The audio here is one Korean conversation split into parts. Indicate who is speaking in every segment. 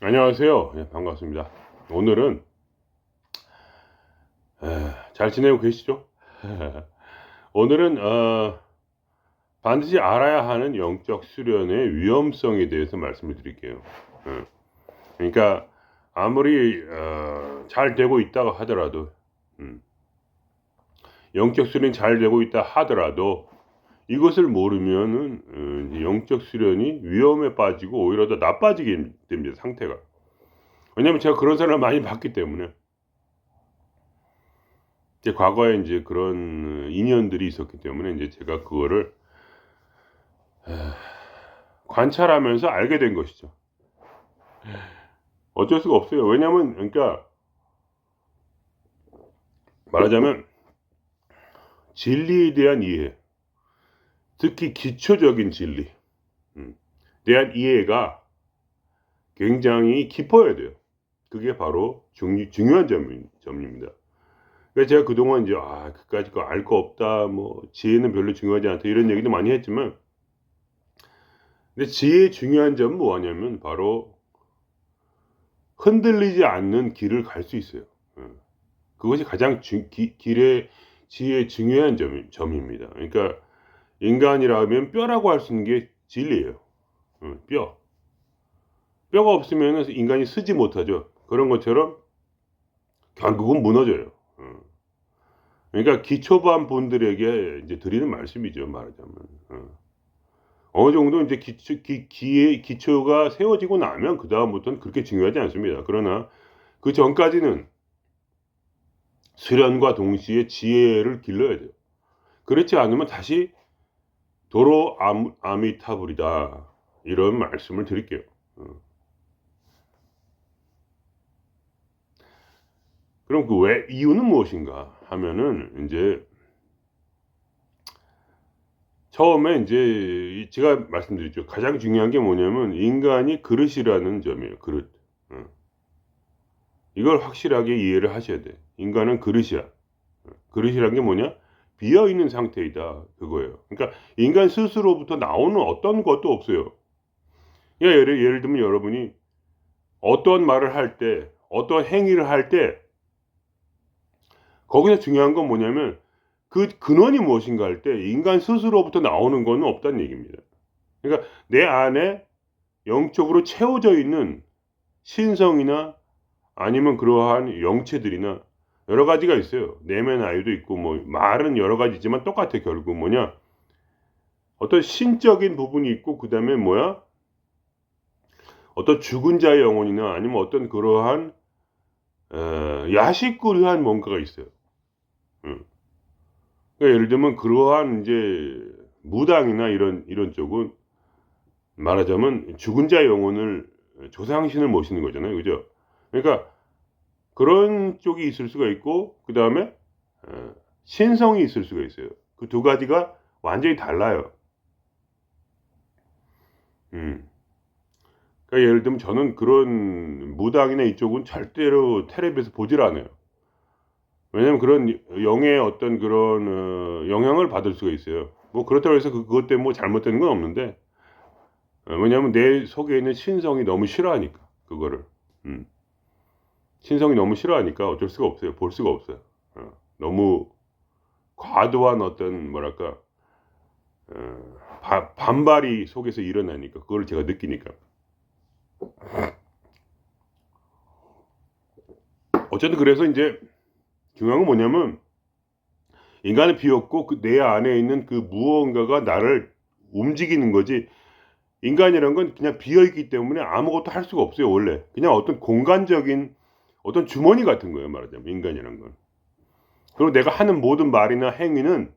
Speaker 1: 안녕하세요. 반갑습니다. 오늘은 잘 지내고 계시죠? 오늘은 반드시 알아야 하는 영적 수련의 위험성에 대해서 말씀을 드릴게요. 예. 그러니까 아무리 잘 되고 있다고 하더라도 음 영적 수련이 잘 되고 있다 하더라도 이것을 모르면은 이제 영적 수련이 위험에 빠지고 오히려 더 나빠지게 됩니다, 상태가. 왜냐하면 제가 그런 사람을 많이 봤기 때문에. 제 과거에 인제 그런 인연들이 있었기 때문에 인제 제가 그거를 관찰하면서 알게 된 것이죠. 어쩔 수가 없어요. 왜냐면 그러니까 말하자면 진리에 대한 이해, 특히 기초적인 진리 음 대한 이해가 굉장히 깊어야 돼요. 그게 바로 중요한 점입니다. 그래서 제가 그동안 이제 '그까짓 거 알 거 없다. 뭐 지혜는 별로 중요하지 않다.' 이런 얘기도 많이 했지만 근데 지혜의 중요한 점은 뭐냐면 바로 흔들리지 않는 길을 갈 수 있어요. 음. 그것이 가장 중 기 길의 지혜의 중요한 점입니다. 그러니까 인간이라면 뼈라고 할 수 있는 게 진리예요. 뼈. 뼈가 없으면은 인간이 쓰지 못하죠. 그런 것처럼 결국은 무너져요. 그러니까 기초반 분들에게 이제 드리는 말씀이죠, 말하자면. 어느 정도 인제 기의 기초가 세워지고 나면 그다음부터는 그렇게 중요하지 않습니다. 그러나 그전까지는 수련과 동시에 지혜를 길러야 돼요. 그렇지 않으면 다시 도로 아미타불이다. 이런 말씀을 드릴게요. 어. 그럼 그 왜 이유는 무엇인가 하면은 인제 처음에 인제 제가 말씀드렸죠. 가장 중요한 게 뭐냐면 인간이 그릇이라는 점이에요, 그릇. 어. 이걸 확실하게 이해를 하셔야 돼요. 인간은 그릇이야. 그릇이란 게 뭐냐? 비어 있는 상태이다. 그거예요. 그러니까 인간 스스로부터 나오는 어떤 것도 없어요. 그러니까 예를 들면 여러분이 어떤 말을 할 때 어떤 행위를 할 때 거기서 중요한 건 뭐냐면 그 근원이 무엇인가 할 때 인간 스스로부터 나오는 거는 없다는 얘기입니다. 그러니까 내 안에 영적으로 채워져 있는 신성이나 아니면 그러한 영체들이나 여러 가지가 있어요. 내면 아유도 있고 뭐 말은 여러 가지지만 똑같아. 결국 뭐냐? 어떤 신적인 부분이 있고 그다음에 뭐야? 어떤 죽은 자의 영혼이나 아니면 어떤 그러한 야식꾸리한 뭔가가 있어요. 음. 그러니까 예를 들면 그러한 인제 무당이나 이런 쪽은 말하자면 죽은 자의 영혼을 조상신을 모시는 거잖아요. 그죠? 그러니까 그런 쪽이 있을 수가 있고 그다음에 신성이 있을 수가 있어요. 그 두 가지가 완전히 달라요. 음. 그러니까 예를 들면 저는 그런 무당이나 이쪽은 절대로 텔레비에서 보질 않아요. 왜냐하면 그런 영의 어떤 그런 영향을 받을 수가 있어요. 뭐 그렇다고 해서 그것 때문에 뭐 잘못되는 건 없는데 왜냐하면 내 속에 있는 신성이 너무 싫어하니까 그거를. 음. 신성이 너무 싫어하니까 어쩔 수가 없어요. 볼 수가 없어요. 너무 과도한 어떤 뭐랄까 반발이 속에서 일어나니까 그걸 제가 느끼니까. 어쨌든 그래서 인제 중요한 건 뭐냐면 인간은 비었고 그 내 안에 있는 그 무언가가 나를 움직이는 거지 인간이란 건 그냥 비어 있기 때문에 아무것도 할 수가 없어요 원래. 그냥 어떤 공간적인 어떤 주머니 같은 거예요 말하자면 인간이란 건. 그리고 내가 하는 모든 말이나 행위는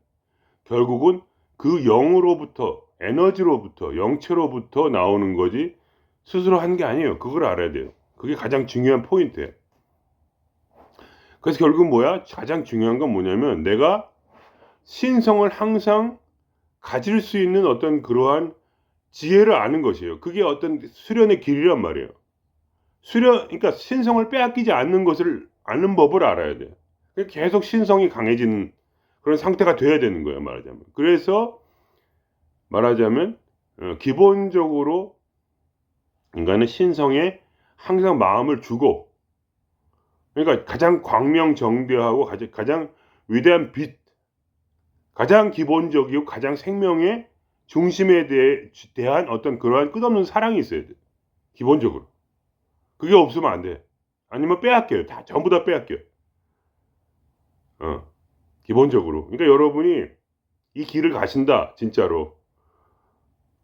Speaker 1: 결국은 그 영으로부터 에너지로부터 영체로부터 나오는 거지 스스로 하는 게 아니에요. 그걸 알아야 돼요. 그게 가장 중요한 포인트예요. 그래서 결국은 뭐야? 가장 중요한 건 뭐냐면 내가 신성을 항상 가질 수 있는 어떤 그러한 지혜를 아는 것이에요. 그게 어떤 수련의 길이란 말이에요. 그러니까 신성을 빼앗기지 않는 것을 아는 법을 알아야 돼요. 계속 신성이 강해지는 그런 상태가 돼야 되는 거예요, 말하자면. 그래서 말하자면 기본적으로 인간은 신성에 항상 마음을 주고, 그러니까 가장 광명정대하고 가장 위대한 빛, 가장 기본적이고 가장 생명의 중심에 대한 어떤 그러한 끝없는 사랑이 있어야 돼. 기본적으로. 그게 없으면 안 돼. 아니면 빼앗겨요. 다 전부 다 빼앗겨. 기본적으로. 그러니까 여러분이 이 길을 가신다, 진짜로.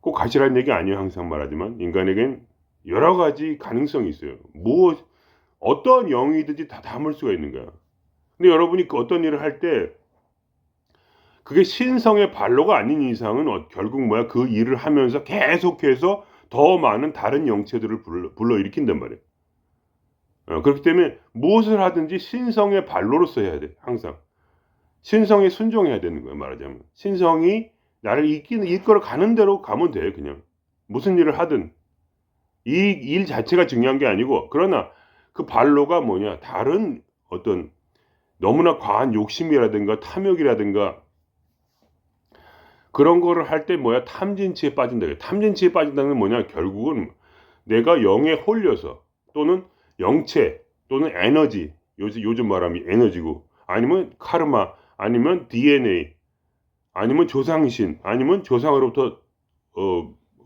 Speaker 1: 꼭 가시라는 얘기 아니에요. 항상 말하지만 인간에겐 여러 가지 가능성이 있어요. 어떤 영이든지 다 담을 수가 있는 거야. 근데 여러분이 그 어떤 일을 할 때 그게 신성의 발로가 아닌 이상은 결국 뭐야, 그 일을 하면서 계속해서 더 많은 다른 영체들을 불러일으킨단 말이에요. 그렇기 때문에 무엇을 하든지 신성의 발로로서 해야 돼. 항상 신성에 순종해야 되는 거예요. 말하자면 신성이 나를 이끌어 가는 대로 가면 돼. 그냥 무슨 일을 하든 이 일 자체가 중요한 게 아니고, 그러나 그 발로가 뭐냐, 다른 어떤 너무나 과한 욕심이라든가 탐욕이라든가 그런 거를 할 때 뭐야, 탐진치에 빠진다. 탐진치에 빠진다는 건 뭐냐, 결국은 내가 영에 홀려서, 또는 영체, 또는 에너지, 요즘 말하면 에너지고, 아니면 카르마, 아니면 DNA, 아니면 조상신, 아니면 조상으로부터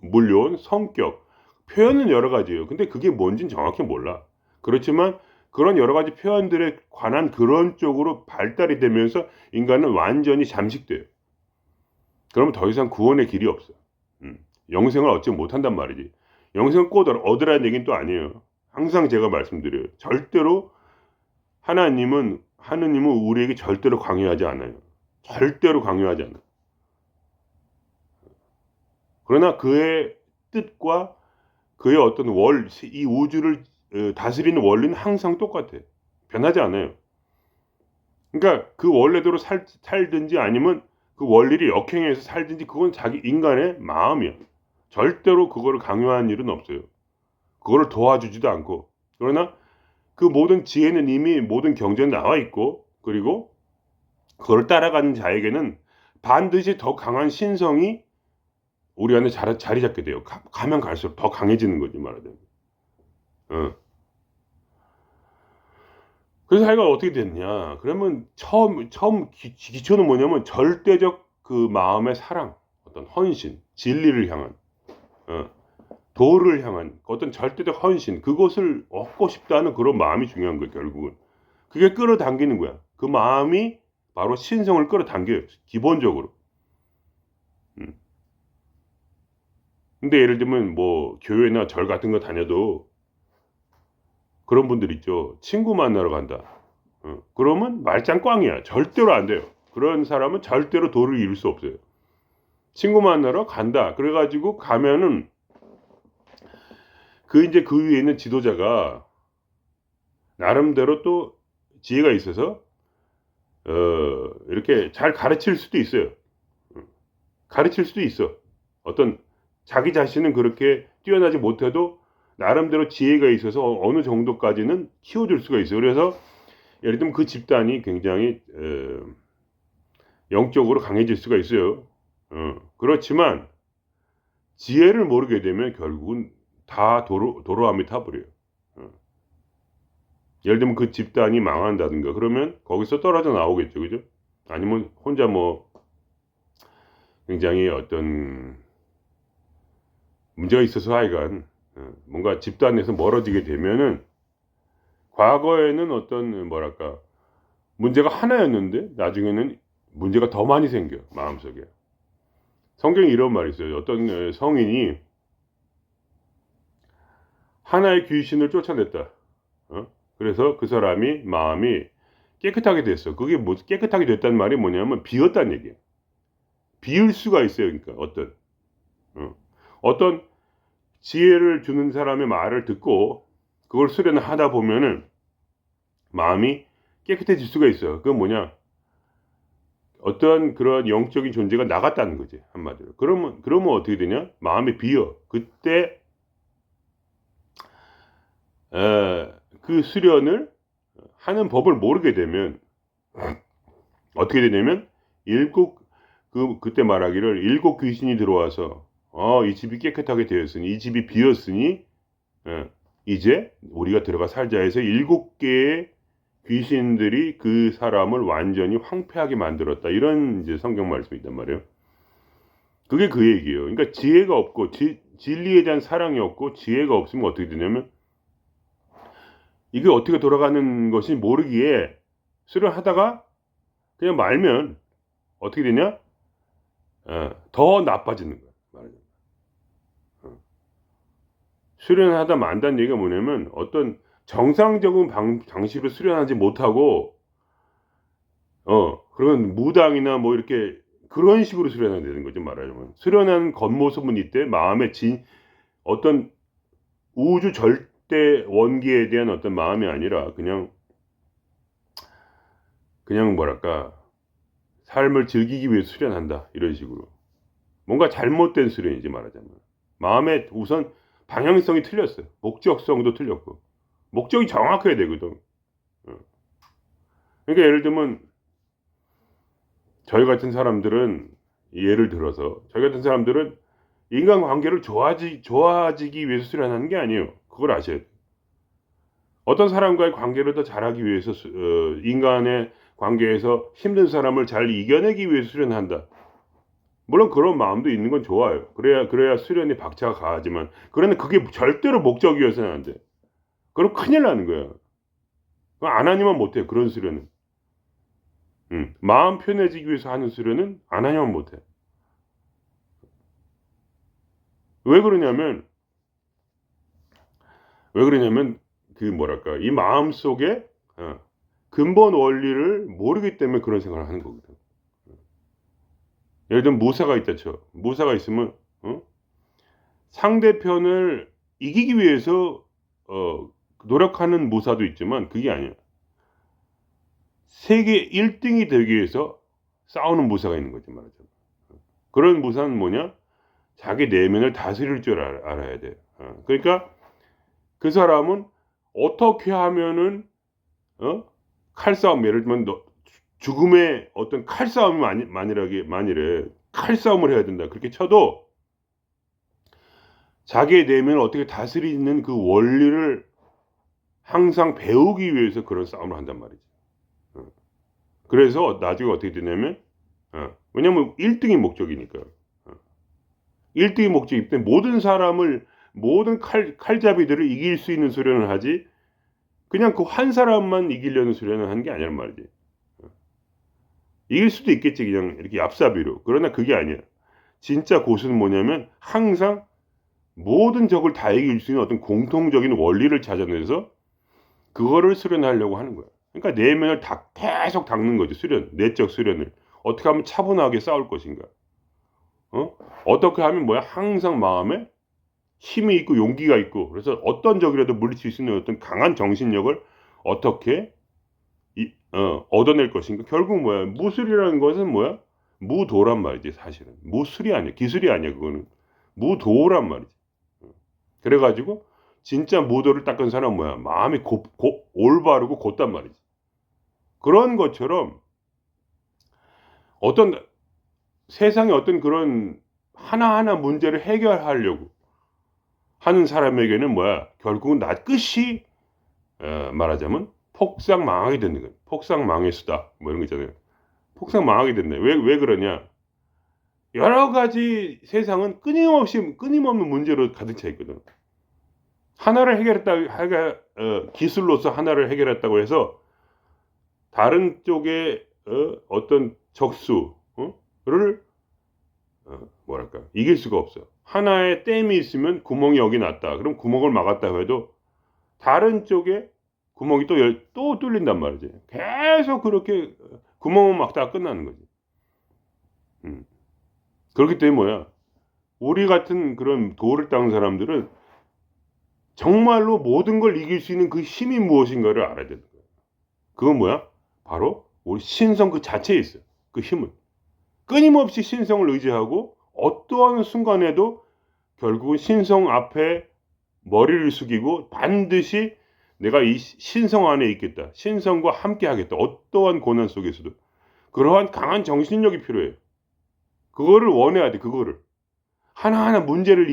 Speaker 1: 물려온 성격, 표현은 여러 가지예요. 근데 그게 뭔진 정확히 몰라. 그렇지만 그런 여러 가지 표현들에 관한 그런 쪽으로 발달이 되면서 인간은 완전히 잠식돼요. 그러면 더 이상 구원의 길이 없어. 영생을 얻지 못한단 말이지. 영생을 꼭 얻으라는 얘기는 또 아니에요. 항상 제가 말씀드려요. 절대로 하나님은 우리에게 절대로 강요하지 않아요. 절대로 강요하지 않아요. 그러나 그의 뜻과 그의 어떤 이 우주를 다스리는 원리는 항상 똑같아요. 변하지 않아요. 그러니까 그 원래대로 살든지 아니면 그 원리를 역행해서 살든지, 그건 자기 인간의 마음이야. 절대로 그거를 강요하는 일은 없어요. 그거를 도와주지도 않고. 그러나 그 모든 지혜는 이미 모든 경전에 나와 있고, 그리고 그걸 따라가는 자에게는 반드시 더 강한 신성이 우리 안에 자리 잡게 돼요. 가면 갈수록 더 강해지는 거지, 말하자면. 그래서 하여간 어떻게 됐냐. 그러면 처음 기초는 뭐냐면 절대적 그 마음의 사랑, 어떤 헌신, 진리를 향한, 도를 향한 어떤 절대적 헌신, 그것을 얻고 싶다는 그런 마음이 중요한 거예요. 결국은 그게 끌어당기는 거야. 그 마음이 바로 신성을 끌어당겨요, 기본적으로. 근데 예를 들면 뭐 교회나 절 같은 거 다녀도 그런 분들 있죠. 친구 만나러 간다. 그러면 말짱 꽝이야. 절대로 안 돼요. 그런 사람은 절대로 도를 이룰 수 없어요. 친구 만나러 간다. 그래가지고 가면은 이제 그 위에 있는 지도자가 나름대로 또 지혜가 있어서 이렇게 잘 가르칠 수도 있어요. 가르칠 수도 있어. 어떤 자기 자신은 그렇게 뛰어나지 못해도 나름대로 지혜가 있어서 어느 정도까지는 키워줄 수가 있어요. 그래서 예를 들면 그 집단이 굉장히 영적으로 강해질 수가 있어요. 그렇지만 지혜를 모르게 되면 결국은 다 도로함이 타버려요. 예를 들면 그 집단이 망한다든가 그러면 거기서 떨어져 나오겠죠. 그죠? 아니면 혼자 뭐 굉장히 어떤 문제가 있어서 하여간 뭔가 집단에서 멀어지게 되면은, 과거에는 어떤 뭐랄까 문제가 하나였는데 나중에는 문제가 더 많이 생겨, 마음속에. 성경에 이런 말이 있어요. 어떤 성인이 하나의 귀신을 쫓아냈다. 그래서 그 사람이 마음이 깨끗하게 됐어. 그게 뭐 깨끗하게 됐다는 말이 뭐냐면 비었다는 얘기예요. 비울 수가 있어요. 그러니까 어떤 지혜를 주는 사람의 말을 듣고 그걸 수련하다 보면은 마음이 깨끗해질 수가 있어요. 그건 뭐냐? 어떤 그런 영적인 존재가 나갔다는 거지, 한마디로. 그러면 어떻게 되냐? 마음이 비어. 그때 그 수련을 하는 법을 모르게 되면 어떻게 되냐면 그때 말하기를 일곱 귀신이 들어와서 이 집이 깨끗하게 되었으니, 이 집이 비었으니 이제 우리가 들어가 살자 해서 7개의 귀신들이 그 사람을 완전히 황폐하게 만들었다. 이런 이제 성경 말씀이 있단 말이에요. 그게 그 얘기예요. 그러니까 지혜가 없고 진리에 대한 사랑이 없고 지혜가 없으면 어떻게 되냐면 이게 어떻게 돌아가는 것이 모르기에 수련하다가 그냥 말면 어떻게 되냐? 더 나빠지는 거야. 말하자면. 수련하다 만다는 얘기가 뭐냐면 어떤 정상적인 방식으로 수련하지 못하고 그런 무당이나 뭐 이렇게 그런 식으로 수련해야 되는 거죠, 말하자면. 수련하는 겉모습은 이때 마음의 어떤 우주 절대 원기에 대한 어떤 마음이 아니라 그냥 뭐랄까 삶을 즐기기 위해 수련한다 이런 식으로 뭔가 잘못된 수련이지 말하자면. 마음의 우선 방향성이 틀렸어요. 목적성도 틀렸고 목적이 정확해야 되거든. 그러니까 예를 들면 저희 같은 사람들은 예를 들어서 저희 같은 사람들은 인간관계를 좋아지기 위해서 수련하는 게 아니에요. 그걸 아셔야 돼요. 어떤 사람과의 관계를 더 잘하기 위해서 인간의 관계에서 힘든 사람을 잘 이겨내기 위해서 수련한다. 물론 그런 마음도 있는 건 좋아요. 그래야 수련이 박차가 가하지만 그런데 그게 절대로 목적이어서는 안 돼. 그럼 큰일 나는 거야. 안 하니만 못해 그런 수련은. 마음 편해지기 위해서 하는 수련은 안 하니만 못해. 왜 그러냐면 그 뭐랄까 이 마음 속에 근본 원리를 모르기 때문에 그런 생각을 하는 거거든. 예를 들면 무사가 있다 쳐. 무사가 있으면 상대편을 이기기 위해서 노력하는 무사도 있지만 그게 아니야. 세계 1등이 되기 위해서 싸우는 무사가 있는 거지 말하자면. 그런 무사는 뭐냐? 자기 내면을 다스릴 줄 알아야 돼. 그러니까 그 사람은 어떻게 하면은 칼싸움 예를 들면 죽음의 어떤 칼싸움이 만일에 칼싸움을 해야 된다 그렇게 쳐도 자기의 내면을 어떻게 다스리는 그 원리를 항상 배우기 위해서 그런 싸움을 한단 말이지. 그래서 나중에 어떻게 되냐면 왜냐면 1등이 목적이니까. 1등이 목적이기 때문에 모든 칼잡이들을 이길 수 있는 수련을 하지 그냥 그 한 사람만 이기려는 수련을 하는 게 아니란 말이지. 이길 수도 있겠지 그냥 이렇게 얍사비로. 그러나 그게 아니야. 진짜 고수는 뭐냐면 항상 모든 적을 다 이길 수 있는 어떤 공통적인 원리를 찾아내서 그거를 수련하려고 하는 거야. 그러니까 내면을 계속 닦는 거지. 내적 수련을. 어떻게 하면 차분하게 싸울 것인가. 어떻게 하면 항상 마음에 힘이 있고 용기가 있고 그래서 어떤 적이라도 물리칠 수 있는 어떤 강한 정신력을 어떻게 얻어낼 것인가. 결국 무술이라는 것은 무도란 말이지 사실은. 무술이 아니야. 기술이 아니야 그거는. 무도란 말이지. 그래가지고 진짜 무도를 닦은 사람은 마음이 올바르고 곧단 말이지. 그런 것처럼 어떤 세상의 어떤 그런 하나하나 문제를 해결하려고 하는 사람에게는 결국은 끝이 말하자면 폭삭 망하게 되는 거예요. 폭삭 망했수다. 이런 거 있잖아요. 폭삭 망하게 됐네. 왜 그러냐? 여러 가지 세상은 끊임없는 문제로 가득 차 있거든. 하나를 기술로서 하나를 해결했다고 해서 다른 쪽에 어떤 적수를 이길 수가 없어. 하나에 댐이 있으면 구멍이 여기 났다. 그럼 구멍을 막았다 해도 다른 쪽에 구멍이 또 뚫린단 말이지. 계속 그렇게 구멍을 막다가 끝나는 거지. 그렇기 때문에 우리 같은 그런 도를 닦는 사람들은 정말로 모든 걸 이길 수 있는 그 힘이 무엇인가를 알아야 되는 거야. 그건 바로 우리 신성 그 자체에 있어요. 그 힘은. 끊임없이 신성을 의지하고 어떠한 순간에도 결국은 신성 앞에 머리를 숙이고 반드시 내가 이 신성 안에 있겠다. 신성과 함께 하겠다. 어떠한 고난 속에서도. 그러한 강한 정신력이 필요해요. 그거를 원해야 돼. 그거를. 하나하나 문제를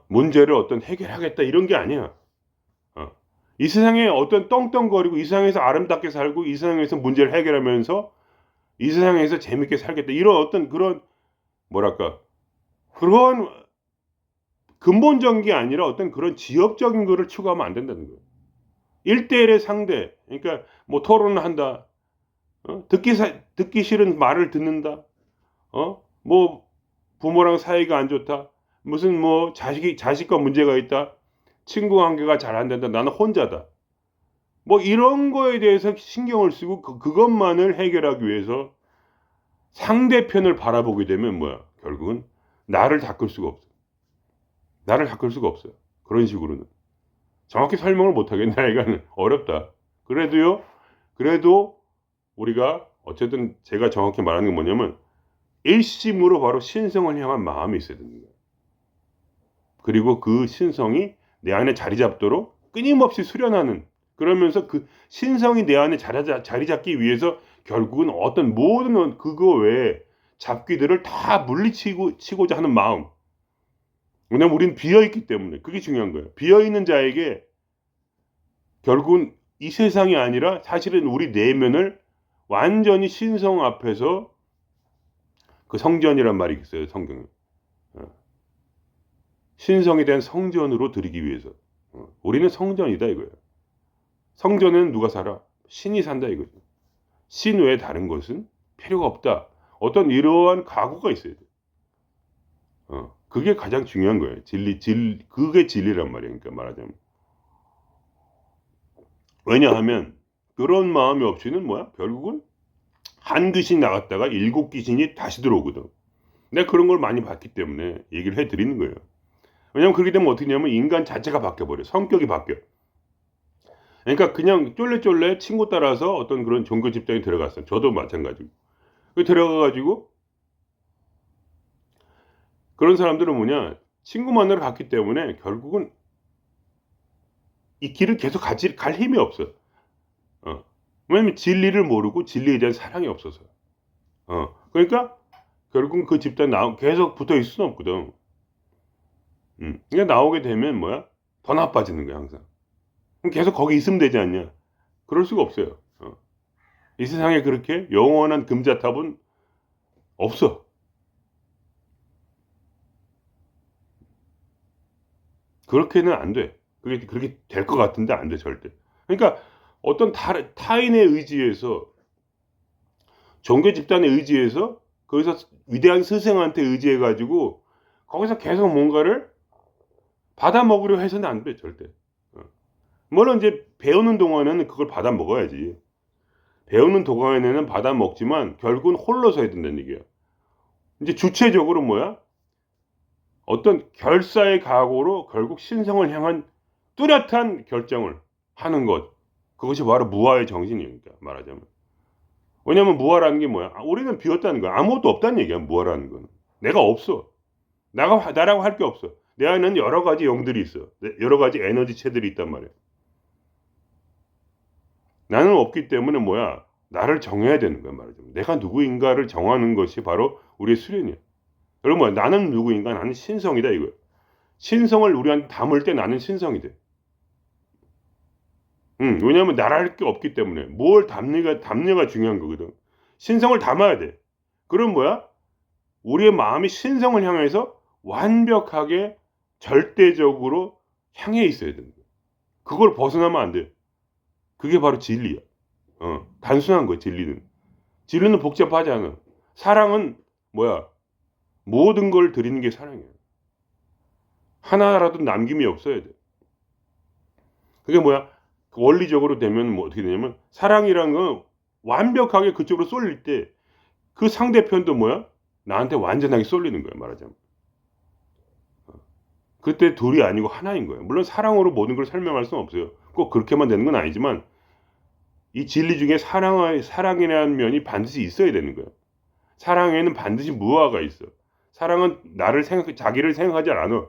Speaker 1: 문제를 어떤 해결하겠다 이런 게 아니야. 어. 이 세상에 어떤 떵떵거리고 이 세상에서 아름답게 살고 이 세상에서 문제를 해결하면서 이 세상에서 재밌게 살겠다 이런 어떤 그런 뭐랄까 그런 근본적인 게 아니라 어떤 그런 지엽적인 거를 추구하면 안 된다는 거예요. 1대1의 상대 그러니까 뭐 토론을 한다. 듣기 싫은 말을 듣는다. 뭐 부모랑 사이가 안 좋다. 무슨 뭐 자식과 문제가 있다. 친구 관계가 잘 안 된다. 나는 혼자다. 뭐 이런 거에 대해서 신경을 쓰고 그것만을 해결하기 위해서 상대편을 바라보게 되면 뭐야? 결국은 나를 닦을 수가 없어. 나를 닦을 수가 없어요. 그런 식으로는. 정확히 설명을 못 하겠네. 이거는 어렵다. 그래도 우리가 어쨌든 제가 정확히 말하는 게 뭐냐면 일심으로 바로 신성을 향한 마음이 있어야 되는 거예요. 그리고 그 신성이 내 안에 자리 잡도록 끊임없이 수련하는 그러면서 그 신성이 내 안에 자리 잡기 위해서 결국은 어떤 모든 그거 외에 잡귀들을 다 물리치고자 하는 마음. 왜냐면 우리는 비어있기 때문에 그게 중요한 거예요. 비어있는 자에게 결국은 이 세상이 아니라 사실은 우리 내면을 완전히 신성 앞에서 그 성전이란 말이 있어요. 성경에. 신성에 대한 성전으로 드리기 위해서. 우리는 성전이다 이거예요. 성전에는 누가 살아? 신이 산다 이거죠. 신 외에 다른 것은 필요가 없다. 어떤 이러한 각오가 있어야 돼. 그게 가장 중요한 거예요. 그게 진리란 말이에요. 그러니까 말하자면. 왜냐하면 그런 마음이 없이는 뭐야? 결국은 한 귀신 나갔다가 7귀신이 다시 들어오거든. 내가 그런 걸 많이 봤기 때문에 얘기를 해드리는 거예요. 왜냐면 그렇게 되면 어떻게 되냐면 인간 자체가 바뀌어버려. 성격이 바뀌어. 그러니까 그냥 쫄래쫄래 친구 따라서 어떤 그런 종교 집단에 들어갔어요. 저도 마찬가지고. 들어가가지고 그런 사람들은 뭐냐 친구 만나러 갔기 때문에 결국은 이 길을 계속 갈 힘이 없어. 왜냐면 진리를 모르고 진리에 대한 사랑이 없어서. 그러니까 결국은 그 집단 계속 붙어 있을 수는 없거든. 그러니까 나오게 되면 뭐야 더 나빠지는 거야 항상. 그럼 계속 거기 있으면 되지 않냐? 그럴 수가 없어요. 이 세상에 그렇게 영원한 금자탑은 없어. 그렇게는 안 돼. 그렇게 될 것 같은데 안 돼, 절대. 그러니까 어떤 타인의 의지에서, 종교 집단의 의지에서, 거기서 위대한 스승한테 의지해가지고, 거기서 계속 뭔가를 받아먹으려 해서는 안 돼, 절대. 물론 이제 배우는 동안에는 그걸 받아먹어야지. 배우는 동안에는 받아먹지만, 결국은 홀로 서야 된다는 얘기야. 이제 주체적으로 뭐야? 어떤 결사의 각오로 결국 신성을 향한 뚜렷한 결정을 하는 것. 그것이 바로 무아의 정신이니까 말하자면. 왜냐면 무아라는 게 뭐야? 우리는 비었다는 거야. 아무것도 없다는 얘기야. 무아라는 거는. 내가 없어. 나라고 할 게 없어. 내 안에는 여러 가지 영들이 있어. 여러 가지 에너지체들이 있단 말이야. 나는 없기 때문에 뭐야? 나를 정해야 되는 거야 말하자면. 내가 누구인가를 정하는 것이 바로 우리의 수련이야. 여러분 나는 누구인가? 나는 신성이다 이거야. 신성을 우리한테 담을 때 나는 신성이 돼. 왜냐하면 나랄 게 없기 때문에 뭘 담느가 중요한 거거든. 신성을 담아야 돼. 그럼 뭐야? 우리의 마음이 신성을 향해서 완벽하게 절대적으로 향해 있어야 되는 거야. 그걸 벗어나면 안 돼. 그게 바로 진리야. 단순한 거야 진리는. 진리는 복잡하지 않아. 사랑은 뭐야? 모든 걸 드리는 게 사랑이야. 하나라도 남김이 없어야 돼. 그게 뭐야? 원리적으로 되면 뭐 어떻게 되냐면 사랑이란 건 완벽하게 그쪽으로 쏠릴 때 그 상대편도 뭐야? 나한테 완전하게 쏠리는 거야 말하자면. 그때 둘이 아니고 하나인 거예요. 물론 사랑으로 모든 걸 설명할 수는 없어요. 꼭 그렇게만 되는 건 아니지만 이 진리 중에 사랑이라는 면이 반드시 있어야 되는 거예요. 사랑에는 반드시 무아가 있어. 사랑은 자기를 생각하지 않아.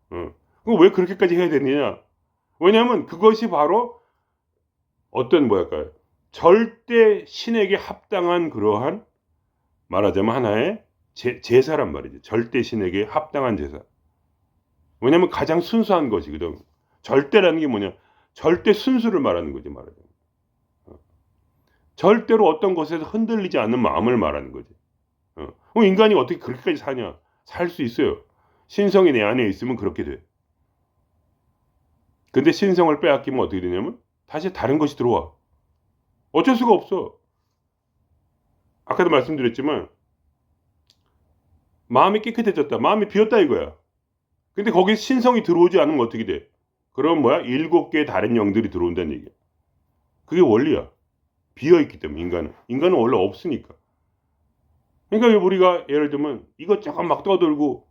Speaker 1: 그럼 왜 그렇게까지 해야 되느냐? 왜냐하면 그것이 바로 어떤 뭐랄까요? 절대 신에게 합당한 그러한 말하자면 하나의 제사란 말이죠. 절대 신에게 합당한 제사. 왜냐면 가장 순수한 것이거든. 절대라는 게 뭐냐? 절대 순수를 말하는 거지, 말하자면. 절대로 어떤 것에서 흔들리지 않는 마음을 말하는 거지. 그럼 인간이 어떻게 그렇게까지 사냐? 살 수 있어요. 신성이 내 안에 있으면 그렇게 돼. 근데 신성을 빼앗기면 어떻게 되냐면 다시 다른 것이 들어와. 어쩔 수가 없어. 아까도 말씀드렸지만 마음이 깨끗해졌다. 마음이 비었다 이거야. 근데 거기에 신성이 들어오지 않으면 어떻게 돼? 그럼 뭐야? 7개의 다른 영들이 들어온다는 얘기야. 그게 원리야. 비어있기 때문에 인간은 원래 없으니까. 그러니까 우리가 예를 들면 이것저것 막 떠들고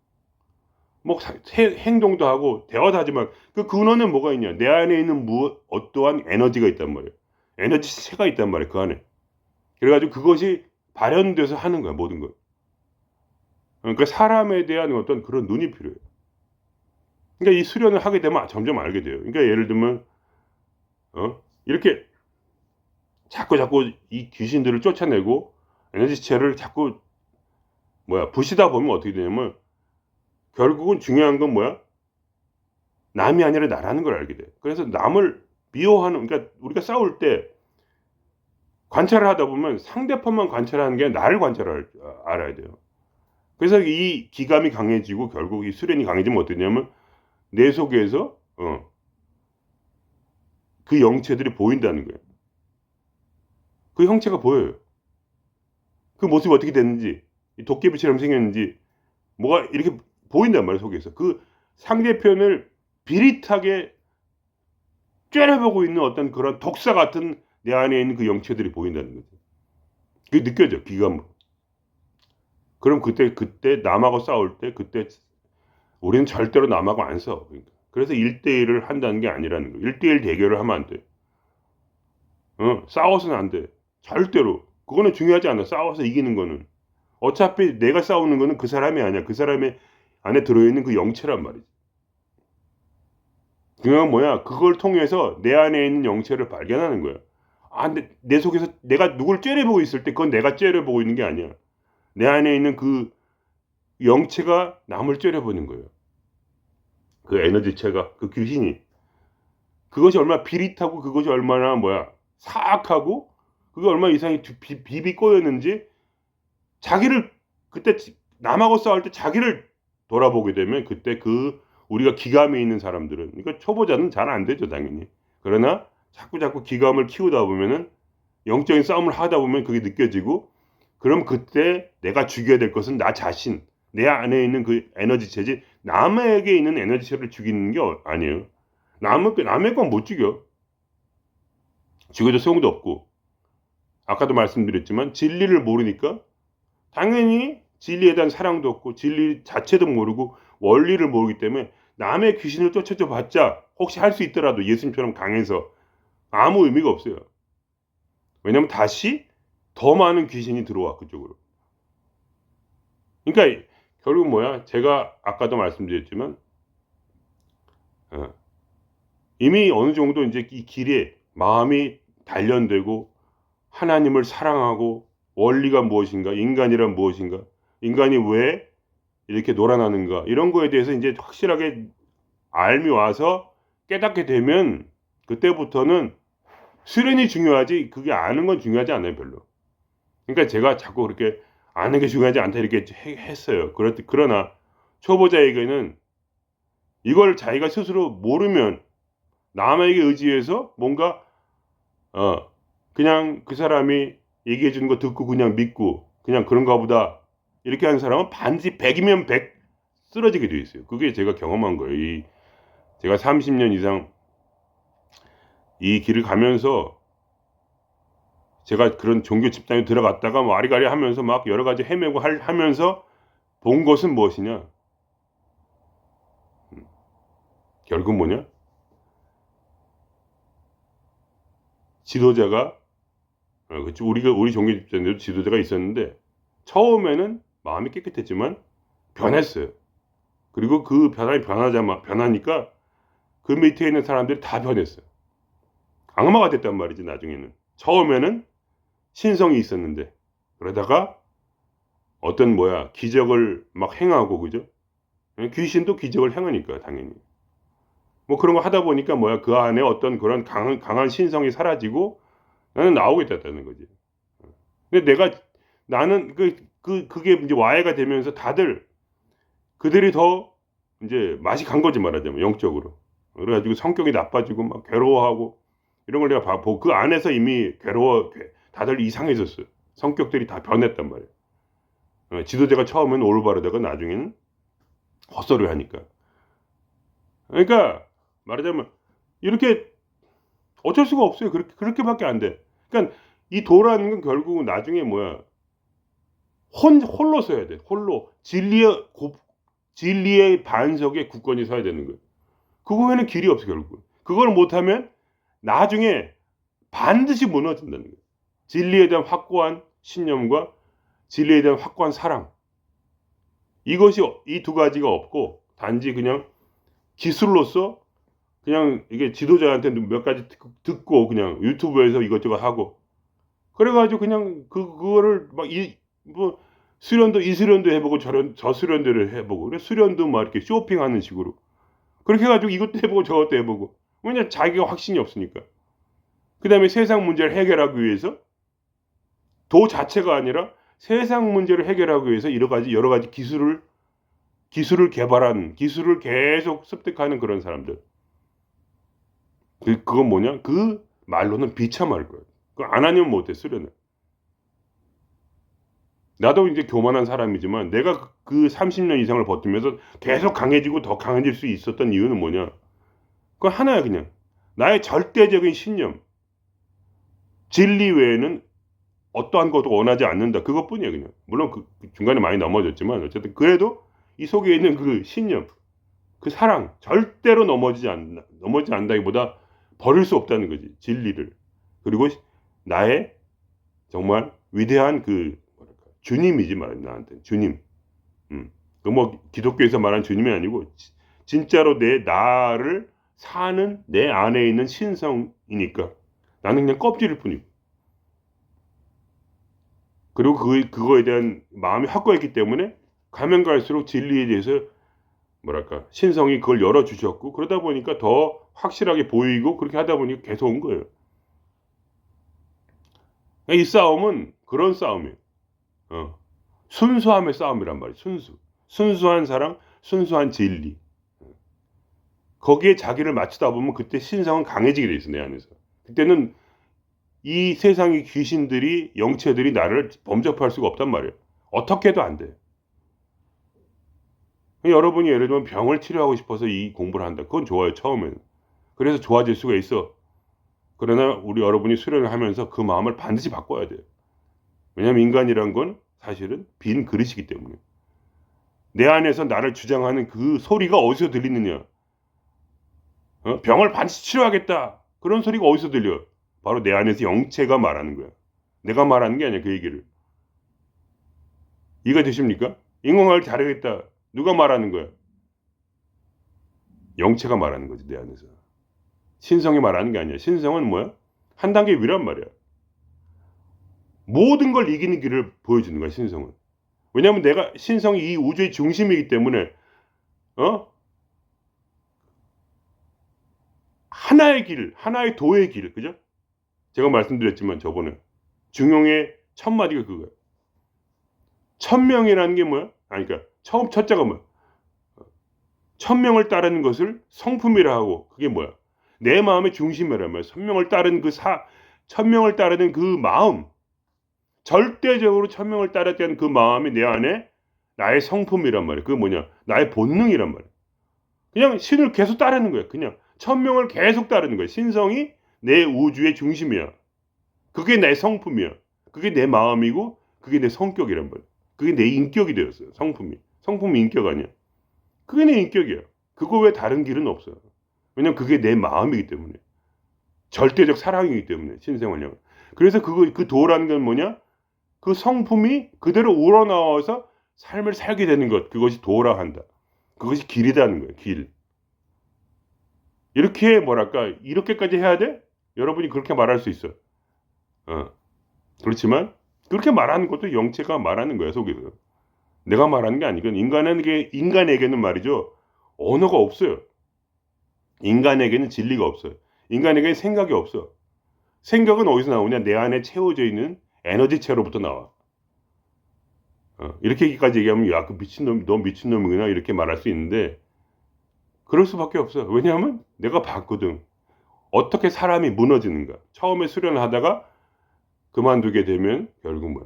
Speaker 1: 뭐 행동도 하고 대화도 하지만 그 근원에 뭐가 있냐? 내 안에 있는 어떠한 에너지가 있단 말이에요. 에너지체가 있단 말이에요. 그 안에. 그래가지고 그것이 발현돼서 하는 거야. 모든 걸. 그러니까 사람에 대한 어떤 그런 눈이 필요해요. 그러니까 이 수련을 하게 되면 점점 알게 돼요. 그러니까 예를 들면 이렇게 자꾸 이 귀신들을 쫓아내고 에너지체를 자꾸 부시다 보면 어떻게 되냐면 결국은 중요한 건 뭐야? 남이 아니라 나라는 걸 알게 돼. 그래서 남을 미워하는, 그러니까 우리가 싸울 때 관찰을 하다 보면 상대편만 관찰하는 게 나를 알아야 돼요. 그래서 이 기감이 강해지고 결국 이 수련이 강해지면 어떠냐면 내 속에서 그 영체들이 보인다는 거예요. 그 형체가 보여요. 그 모습이 어떻게 됐는지, 도깨비처럼 생겼는지, 뭐가 이렇게 보인단 말이에요, 속에서. 그 상대편을 비릿하게 째려보고 있는 어떤 그런 독사 같은 내 안에 있는 그 영체들이 보인다는 거죠. 그게 느껴져, 기감으로. 그럼 그때 남하고 싸울 때, 그때 우리는 절대로 남하고 안 싸워. 그래서 1대1을 한다는 게 아니라는 거예요. 1대1 대결을 하면 안 돼. 싸워서는 안 돼. 절대로. 그거는 중요하지 않아. 싸워서 이기는 거는. 어차피 내가 싸우는 거는 그 사람이 아니야. 그 사람의 안에 들어있는 그 영체란 말이지. 중요한 뭐야? 그걸 통해서 내 안에 있는 영체를 발견하는 거야. 근데 내 속에서 내가 누굴 째려보고 있을 때 그건 내가 째려보고 있는 게 아니야. 내 안에 있는 그 영체가 남을 째려보는 거예요. 그 에너지체가, 그 귀신이. 그것이 얼마나 비릿하고 그것이 얼마나 사악하고 그게 얼마나 이상이 비비 꼬였는지 자기를 그때 남하고 싸울 때 자기를 돌아보게 되면 그때 우리가 기감이 있는 사람들은 그러니까 초보자는 잘 안 되죠 당연히. 그러나 자꾸 기감을 키우다 보면은 영적인 싸움을 하다 보면 그게 느껴지고 그럼 그때 내가 죽여야 될 것은 나 자신 내 안에 있는 그 에너지체지 남에게 있는 에너지체를 죽이는 게 아니에요. 남의 건 못 죽여. 죽여도 소용도 없고 아까도 말씀드렸지만 진리를 모르니까 당연히 진리에 대한 사랑도 없고 진리 자체도 모르고 원리를 모르기 때문에 남의 귀신을 쫓아줘 봤자 혹시 할 수 있더라도 예수님처럼 강해서 아무 의미가 없어요. 왜냐면 다시 더 많은 귀신이 들어와 그쪽으로. 그러니까 결국 제가 아까도 말씀드렸지만 이미 어느 정도 이제 이 길에 마음이 단련되고 하나님을 사랑하고 원리가 무엇인가, 인간이란 무엇인가, 인간이 왜 이렇게 놀아나는가 이런 거에 대해서 이제 확실하게 알미 와서 깨닫게 되면 그때부터는 수련이 중요하지 그게 아는 건 중요하지 않아요 별로. 그러니까 제가 자꾸 그렇게 아는 게 중요하지 않다 이렇게 했어요. 그러나 초보자에게는 이걸 자기가 스스로 모르면 남에게 의지해서 뭔가 그냥 그 사람이 얘기해 주는 거 듣고 그냥 믿고 그냥 그런가 보다 이렇게 하는 사람은 반드시 100이면 100 쓰러지게 돼 있어요. 그게 제가 경험한 거예요. 제가 30년 이상 이 길을 가면서 제가 그런 종교 집단에 들어갔다가 와리가리 하면서 막 여러 가지 헤매고 하면서 본 것은 무엇이냐? 결국 뭐냐? 지도자가 우리 종교 집단에도 지도자가 있었는데 처음에는 마음이 깨끗했지만 변했어요. 그리고 그 변하니까 그 밑에 있는 사람들이 다 변했어요. 악마가 됐단 말이지 나중에는. 처음에는 신성이 있었는데 그러다가 어떤 기적을 막 행하고 그죠? 귀신도 기적을 행하니까 당연히. 뭐 그런 거 하다 보니까 뭐야 그 안에 어떤 그런 강한 신성이 사라지고 나는 나오겠다는 거지. 근데 나는 그게 이제 와해가 되면서 그들이 더 이제 맛이 간 거지 말하자면 영적으로. 그래가지고 성격이 나빠지고 막 괴로워하고 이런 걸 내가 보고 그 안에서 이미 다들 이상해졌어요. 성격들이 다 변했단 말이에요. 지도자가 처음엔 올바르다가 나중에는 헛소리 하니까. 그러니까 말하자면 이렇게 어쩔 수가 없어요. 그렇게밖에 안 돼. 그러니까 이 도라는 건 결국은 나중에 뭐야 홀로 서야 돼. 홀로 진리의 반석에 굳건히 서야 되는 거예요. 그거 외에는 길이 없어 결국. 그걸 못하면 나중에 반드시 무너진다는 거예요. 진리에 대한 확고한 신념과 진리에 대한 확고한 사랑. 이것이 이 두 가지가 없고 단지 그냥 기술로서 그냥 이게 지도자한테 몇 가지 듣고 그냥 유튜브에서 이것저것 하고 그래가지고 그냥 그거를 막 뭐 이 수련도 해보고 저 수련들을 해보고 그래 수련도 막 이렇게 쇼핑하는 식으로 그렇게 해가지고 이것도 해보고 저것도 해보고 왜냐 자기가 확신이 없으니까 그 다음에 세상 문제를 해결하기 위해서 도 자체가 아니라 세상 문제를 해결하기 위해서 여러 가지 기술을 개발한 기술을 계속 습득하는 그런 사람들 그건 뭐냐 그 말로는 비참할 거야 그거 안 하면 못해 수련을 나도 이제 교만한 사람이지만 내가 그 30년 이상을 버티면서 계속 강해지고 더 강해질 수 있었던 이유는 뭐냐? 그건 하나야 그냥. 나의 절대적인 신념. 진리 외에는 어떠한 것도 원하지 않는다. 그것뿐이야 그냥. 물론 그 중간에 많이 넘어졌지만 어쨌든 그래도 이 속에 있는 그 신념, 그 사랑 절대로 넘어지지 않는다기보다 버릴 수 없다는 거지. 진리를. 그리고 나의 정말 위대한 주님이지 말이야 나한테 주님. 그 뭐 기독교에서 말하는 주님이 아니고 진짜로 나를 사는 내 안에 있는 신성이니까 나는 그냥 껍질일 뿐이고. 그리고 그거에 대한 마음이 확고했기 때문에 가면 갈수록 진리에 대해서 뭐랄까 신성이 그걸 열어주셨고 그러다 보니까 더 확실하게 보이고 그렇게 하다 보니까 계속 온 거예요. 이 싸움은 그런 싸움이에요. 순수함의 싸움이란 말이에요. 순수한 사랑, 순수한 진리. 거기에 자기를 맞추다 보면 그때 신성은 강해지게 돼 있어 내 안에서. 그때는 이 세상의 귀신들이 영체들이 나를 범접할 수가 없단 말이에요. 어떻게 해도 안 돼. 여러분이 예를 들면 병을 치료하고 싶어서 이 공부를 한다. 그건 좋아요 처음에는. 그래서 좋아질 수가 있어. 그러나 여러분이 수련을 하면서 그 마음을 반드시 바꿔야 돼요. 왜냐하면 인간이란 건 사실은 빈 그릇이기 때문에. 내 안에서 나를 주장하는 그 소리가 어디서 들리느냐. 병을 반드시 치료하겠다. 그런 소리가 어디서 들려. 바로 내 안에서 영체가 말하는 거야. 내가 말하는 게 아니야 그 얘기를. 이해가 되십니까? 인공화를 잘하겠다. 누가 말하는 거야? 영체가 말하는 거지 내 안에서. 신성이 말하는 게 아니야. 신성은 뭐야? 한 단계 위란 말이야. 모든 걸 이기는 길을 보여주는 거야 신성은. 왜냐하면 내가 신성이 이 우주의 중심이기 때문에 하나의 길, 하나의 도의 길, 그죠? 제가 말씀드렸지만 저번에 중용의 첫 마디가 그거야. 천명이라는 게 뭐야? 그러니까 첫 자가 뭐야? 천명을 따르는 것을 성품이라 하고 그게 뭐야? 내 마음의 중심이란 말이야. 천명을 따르는 그 마음, 절대적으로 천명을 따르는 그 마음이 내 안에 나의 성품이란 말이야. 그게 뭐냐? 나의 본능이란 말이야. 그냥 신을 계속 따르는 거야. 그냥 천명을 계속 따르는 거야. 신성이 내 우주의 중심이야. 그게 내 성품이야. 그게 내 마음이고 그게 내 성격이란 말이야. 그게 내 인격이 되었어요. 성품이 인격 아니야. 그게 내 인격이야. 그거 외에 다른 길은 없어요. 왜냐면 그게 내 마음이기 때문에. 절대적 사랑이기 때문에 신성을 향한. 그래서 그 도라는 건 뭐냐? 그 성품이 그대로 우러나와서 삶을 살게 되는 것. 그것이 도라 한다. 그것이 길이라는 거예요. 길. 이렇게 이렇게까지 해야 돼? 여러분이 그렇게 말할 수 있어. 그렇지만 그렇게 말하는 것도 영체가 말하는 거야 속에서. 내가 말하는 게 아니고 인간에게는 말이죠. 언어가 없어요. 인간에게는 진리가 없어요. 인간에게는 생각이 없어. 생각은 어디서 나오냐? 내 안에 채워져 있는 에너지체로부터 나와. 이렇게까지 얘기하면 야, 그 미친놈, 너 미친놈이구나 이렇게 말할 수 있는데 그럴 수밖에 없어. 왜냐하면 내가 봤거든. 어떻게 사람이 무너지는가. 처음에 수련을 하다가 그만두게 되면 결국 뭐야?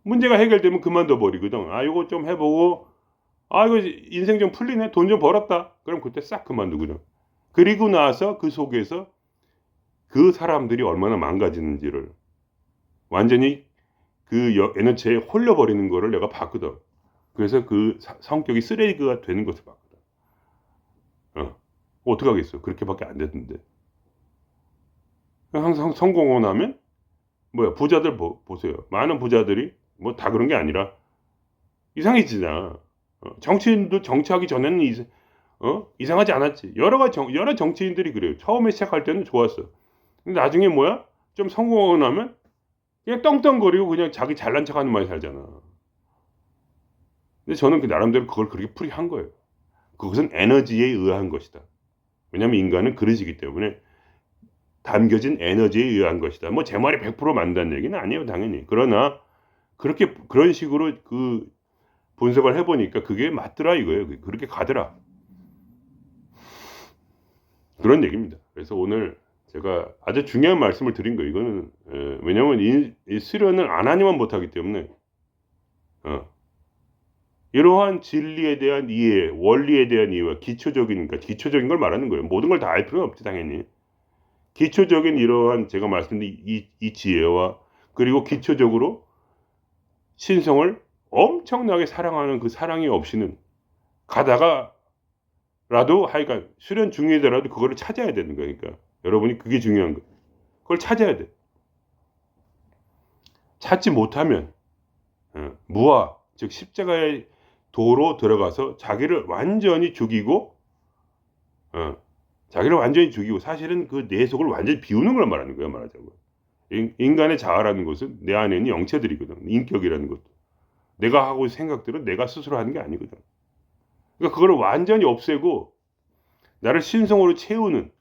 Speaker 1: 문제가 해결되면 그만둬 버리거든. 아, 이거 좀 해보고, 아, 이거 인생 좀 풀리네. 돈 좀 벌었다. 그럼 그때 싹 그만두거든. 그리고 나서 그 속에서 그 사람들이 얼마나 망가지는지를 완전히 그 에너지에 홀려버리는 거를 내가 봤거든. 그래서 그 성격이 쓰레기가 되는 것을 봤거든. 어떡하겠어. 그렇게밖에 안 됐는데. 항상 성공하고 나면, 뭐야, 부자들 보세요. 많은 부자들이, 뭐 다 그런 게 아니라, 이상해지잖아. 정치인도 정치하기 전에는 이상하지 않았지. 여러 정치인들이 그래요. 처음에 시작할 때는 좋았어. 근데 나중에 뭐야? 좀 성공하고 나면, 그냥 떵떵거리고 그냥 자기 잘난 척 하는 말이 살잖아. 근데 저는 그 나름대로 그걸 그렇게 풀이한 거예요. 그것은 에너지에 의한 것이다. 왜냐면 인간은 그릇이기 때문에 담겨진 에너지에 의한 것이다. 뭐 제 말이 100% 맞는다는 얘기는 아니에요, 당연히. 그러나 그런 식으로 그 분석을 해보니까 그게 맞더라 이거예요. 그렇게 가더라. 그런 얘기입니다. 그래서 오늘 제가 아주 중요한 말씀을 드린 거예요. 이거는 왜냐면 이 수련을 안 하니만 못하기 때문에 이러한 진리에 대한 이해, 원리에 대한 이해와 기초적인 걸 말하는 거예요. 모든 걸 다 알 필요는 없지 당연히. 기초적인 이러한 제가 말씀드린 이 지혜와 그리고 기초적으로 신성을 엄청나게 사랑하는 그 사랑이 없이는 가다가라도 하여간 수련 중이더라도 그거를 찾아야 되는 거니까 여러분이 그게 중요한 거예요. 그걸 찾아야 돼. 찾지 못하면 무아 즉 십자가의 도로 들어가서 자기를 완전히 죽이고 사실은 그 내 속을 완전히 비우는 걸 말하는 거야 말하자고. 인간의 자아라는 것은 내 안에 있는 영체들이거든. 인격이라는 것도. 내가 하고 있는 생각들은 내가 스스로 하는 게 아니거든. 그러니까 그거를 완전히 없애고 나를 신성으로 채우는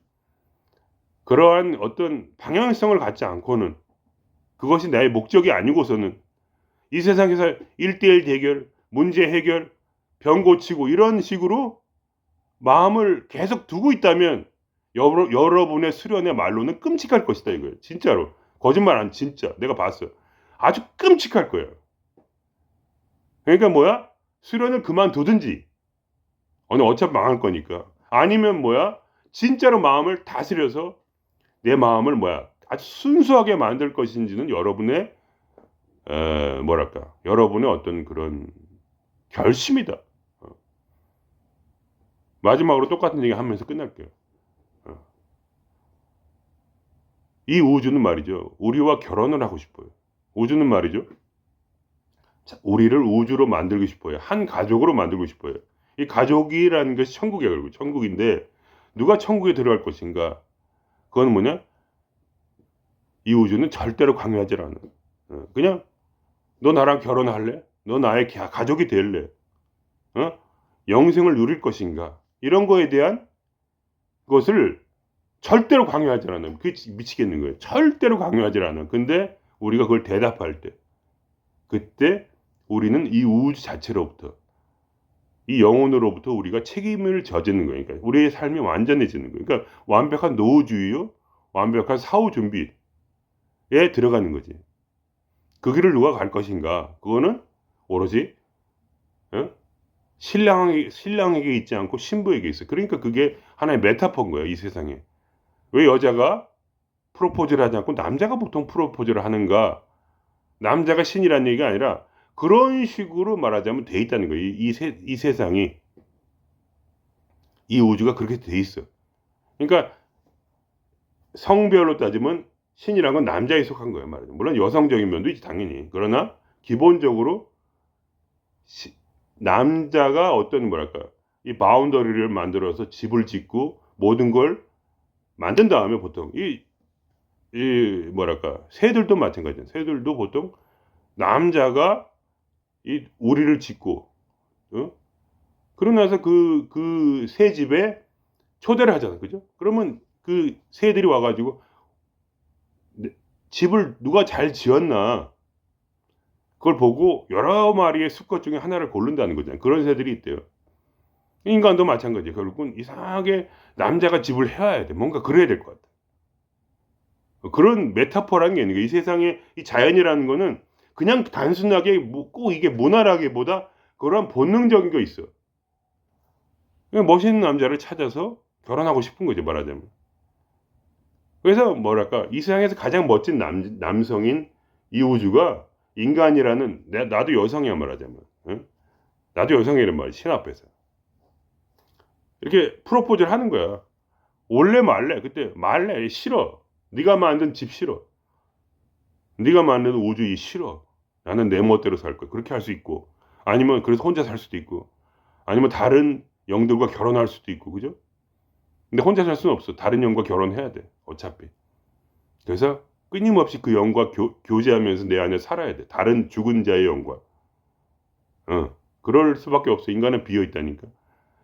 Speaker 1: 그러한 어떤 방향성을 갖지 않고는 그것이 나의 목적이 아니고서는 이 세상에서 1대1 대결, 문제 해결, 병 고치고 이런 식으로 마음을 계속 두고 있다면 여러분의 수련의 말로는 끔찍할 것이다 이거예요. 진짜로. 거짓말 안 진짜. 내가 봤어요. 아주 끔찍할 거예요. 그러니까 뭐야? 수련을 그만두든지. 어차피 망할 거니까. 아니면 뭐야? 진짜로 마음을 다스려서 내 마음을 뭐야? 아주 순수하게 만들 것인지는 여러분의 여러분의 어떤 그런 결심이다. 마지막으로 똑같은 얘기 하면서 끝날게요. 이 우주는 말이죠. 우리와 결혼을 하고 싶어요. 우주는 말이죠. 우리를 우주로 만들고 싶어요. 한 가족으로 만들고 싶어요. 이 가족이라는 것이 천국이에요. 결국 천국인데 누가 천국에 들어갈 것인가? 그건 뭐냐? 이 우주는 절대로 강요하지 않아. 그냥 너 나랑 결혼할래? 너 나의 가족이 될래? 영생을 누릴 것인가? 이런 거에 대한 것을 절대로 강요하지 않아. 그게 미치겠는 거예요. 절대로 강요하지 않아. 근데 우리가 그걸 대답할 때 그때 우리는 이 우주 자체로부터 이 영혼으로부터 우리가 책임을 져지는 거니까 우리의 삶이 완전해지는 거예요. 그러니까 완벽한 노후주의요, 완벽한 사후 준비에 들어가는 거지. 그 길을 누가 갈 것인가? 그거는 오로지 신랑에게 있지 않고 신부에게 있어. 그러니까 그게 하나의 메타포인 거예요. 이 세상에. 왜 여자가 프로포즈를 하지 않고 남자가 보통 프로포즈를 하는가? 남자가 신이라는 얘기가 아니라 그런 식으로 말하자면 돼 있다는 거예요. 이 세상이, 이 우주가 그렇게 돼 있어. 그러니까 성별로 따지면 신이란 건 남자에 속한 거예요. 말하자면. 물론 여성적인 면도 있지 당연히. 그러나 기본적으로 남자가 어떤 이 바운더리를 만들어서 집을 짓고 모든 걸 만든 다음에 보통 새들도 마찬가지예요. 새들도 보통 남자가 이 우리를 짓고, 어? 그러고 나서 그 새 집에 초대를 하잖아. 그죠? 그러면 그 새들이 와 가지고 네 집을 누가 잘 지었나 그걸 보고 여러 마리의 수컷 중에 하나를 고른다는 거잖아요. 그런 새들이 있대요. 인간도 마찬가지예요. 결국은 이상하게 남자가 집을 해야 돼. 뭔가 그래야 될 것 같아. 그런 메타포라는 게 있는 거예요. 이 세상에 이 자연이라는 거는 그냥 단순하게 뭐 꼭 이게 모나라기보다 그런 본능적인 게 있어. 그냥 멋있는 남자를 찾아서 결혼하고 싶은 거죠, 말하자면. 그래서 뭐랄까 이 세상에서 가장 멋진 남성인 이 우주가 인간이라는 나도 여성이야 말하자면. 응? 나도 여성이란 말이야 신 앞에서. 이렇게 프로포즈를 하는 거야. 올래 말래. 그때 말래. 싫어. 네가 만든 집 싫어. 네가 만든 우주 이 싫어. 나는 내 멋대로 살 거야. 그렇게 할 수 있고. 아니면 그래서 혼자 살 수도 있고. 아니면 다른 영들과 결혼할 수도 있고. 그죠? 근데 혼자 살 수는 없어. 다른 영과 결혼해야 돼. 어차피. 그래서 끊임없이 그 영과 교제하면서 내 안에 살아야 돼. 다른 죽은 자의 영과. 그럴 수밖에 없어. 인간은 비어 있다니까.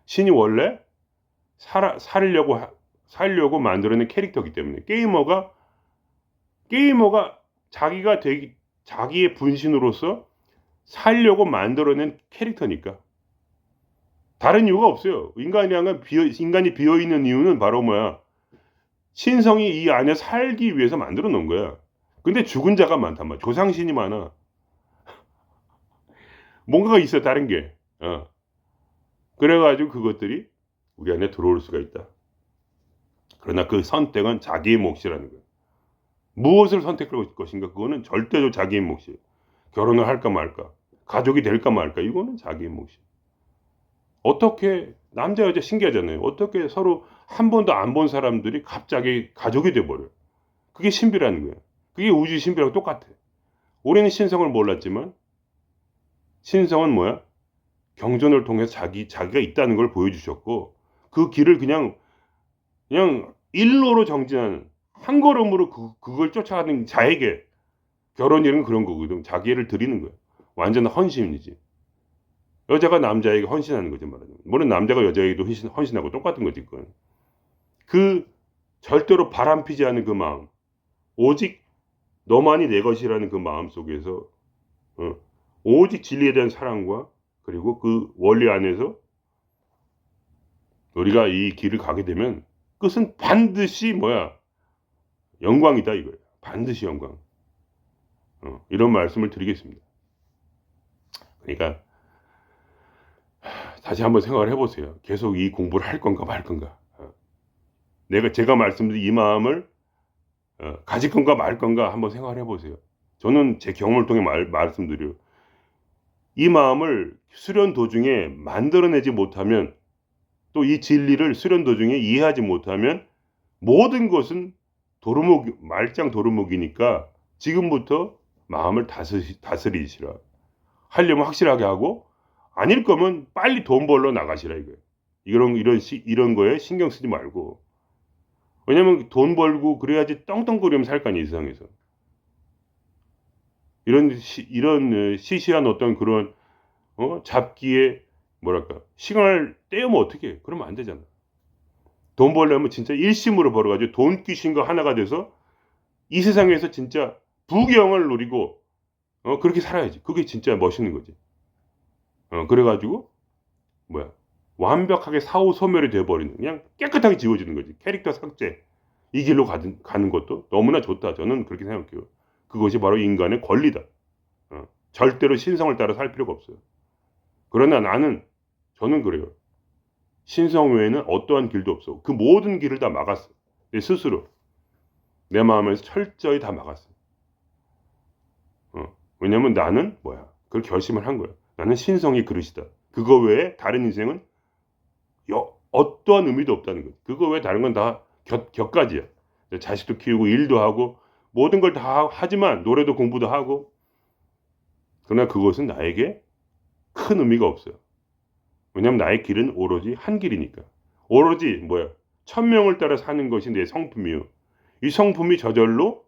Speaker 1: 신이 원래 살려고 만들어낸 캐릭터이기 때문에 게이머가 자기의 분신으로서 살려고 만들어낸 캐릭터니까. 다른 이유가 없어요. 인간이 비어 있는 이유는 바로 뭐야? 신성이 이 안에 살기 위해서 만들어 놓은 거야. 근데 죽은 자가 많단 말이야. 조상신이 많아. 뭔가가 있어 다른 게. 그래가지고 그것들이 우리 안에 들어올 수가 있다. 그러나 그 선택은 자기의 몫이라는 거예요. 무엇을 선택할 것인가? 그거는 절대로 자기의 몫이에요. 결혼을 할까 말까, 가족이 될까 말까, 이거는 자기의 몫이에요. 어떻게 남자 여자 신기하잖아요. 어떻게 서로 한 번도 안 본 사람들이 갑자기 가족이 돼버려요. 그게 신비라는 거예요. 그게 우주 신비랑 똑같아. 우리는 신성을 몰랐지만 신성은 뭐야? 경전을 통해서 자기가 있다는 걸 보여주셨고 그 길을 그냥 일로로 정진하는 한 걸음으로 그걸 쫓아가는 자에게 결혼이란 그런 거거든. 자기를 드리는 거야. 완전 헌신이지. 여자가 남자에게 헌신하는 거지 말하자면. 물론 남자가 여자에게도 헌신하고 똑같은 거지 그건. 그 절대로 바람피지 않는 그 마음. 오직 너만이 내 것이라는 그 마음 속에서 오직 진리에 대한 사랑과 그리고 그 원리 안에서 우리가 이 길을 가게 되면 끝은 반드시 뭐야? 영광이다 이거예요. 반드시 영광. 이런 말씀을 드리겠습니다. 그러니까 다시 한번 생각을 해보세요. 계속 이 공부를 할 건가 말 건가. 제가 말씀드린 이 마음을 가질 건가 말 건가 한번 생각을 해보세요. 저는 제 경험을 통해 말씀드려요. 이 마음을 수련 도중에 만들어내지 못하면 또 이 진리를 수련 도중에 이해하지 못하면 모든 것은 말짱 도루묵이니까 지금부터 마음을 다스리시라. 하려면 확실하게 하고 아닐 거면 빨리 돈 벌러 나가시라 이거예요. 이런 거에 신경 쓰지 말고. 왜냐면 돈 벌고 그래야지 떵떵거리면 살 거 아니에요, 이 세상에서. 이런 시시한 어떤 그런 잡기에 뭐랄까 시간을 떼우면 어떻게 해? 그러면 안 되잖아. 돈 벌려면 진짜 일심으로 벌어가지고 돈 귀신과 하나가 돼서 이 세상에서 진짜 부귀영을 누리고 그렇게 살아야지. 그게 진짜 멋있는 거지. 그래가지고 뭐야 완벽하게 사후 소멸이 돼버리는 그냥 깨끗하게 지워지는 거지. 캐릭터 삭제 이 길로 가는 것도 너무나 좋다. 저는 그렇게 생각해요. 그것이 바로 인간의 권리다. 절대로 신성을 따라 살 필요가 없어요. 그러나 저는 그래요. 신성 외에는 어떠한 길도 없어. 그 모든 길을 다 막았어. 내 스스로. 내 마음에서 철저히 다 막았어. 왜냐면 나는 뭐야. 그걸 결심을 한 거야. 나는 신성이 그릇이다. 그거 외에 다른 인생은 어떠한 의미도 없다는 거야. 그거 외에 다른 건 다 격가지야. 자식도 키우고 일도 하고 모든 걸 다 하지만 노래도 공부도 하고 그러나 그것은 나에게 큰 의미가 없어요. 왜냐하면 나의 길은 오로지 한 길이니까. 오로지 뭐야? 천명을 따라 사는 것이 내 성품이요. 이 성품이 저절로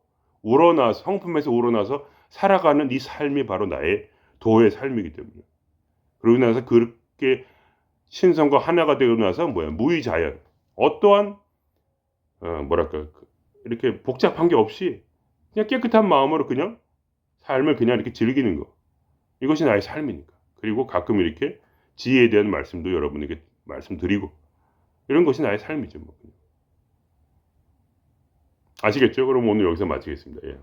Speaker 1: 성품에서 우러나서 살아가는 이 삶이 바로 나의 도의 삶이기 때문에. 그러고 나서 그렇게 신성과 하나가 되고 나서 무의자연. 어떠한 뭐랄까 이렇게 복잡한 게 없이 그냥 깨끗한 마음으로 그냥 삶을 그냥 이렇게 즐기는 거. 이것이 나의 삶이니까. 그리고 가끔 이렇게 지혜에 대한 말씀도 여러분에게 말씀드리고 이런 것이 나의 삶이죠. 뭐. 아시겠죠? 그럼 오늘 여기서 마치겠습니다. 예.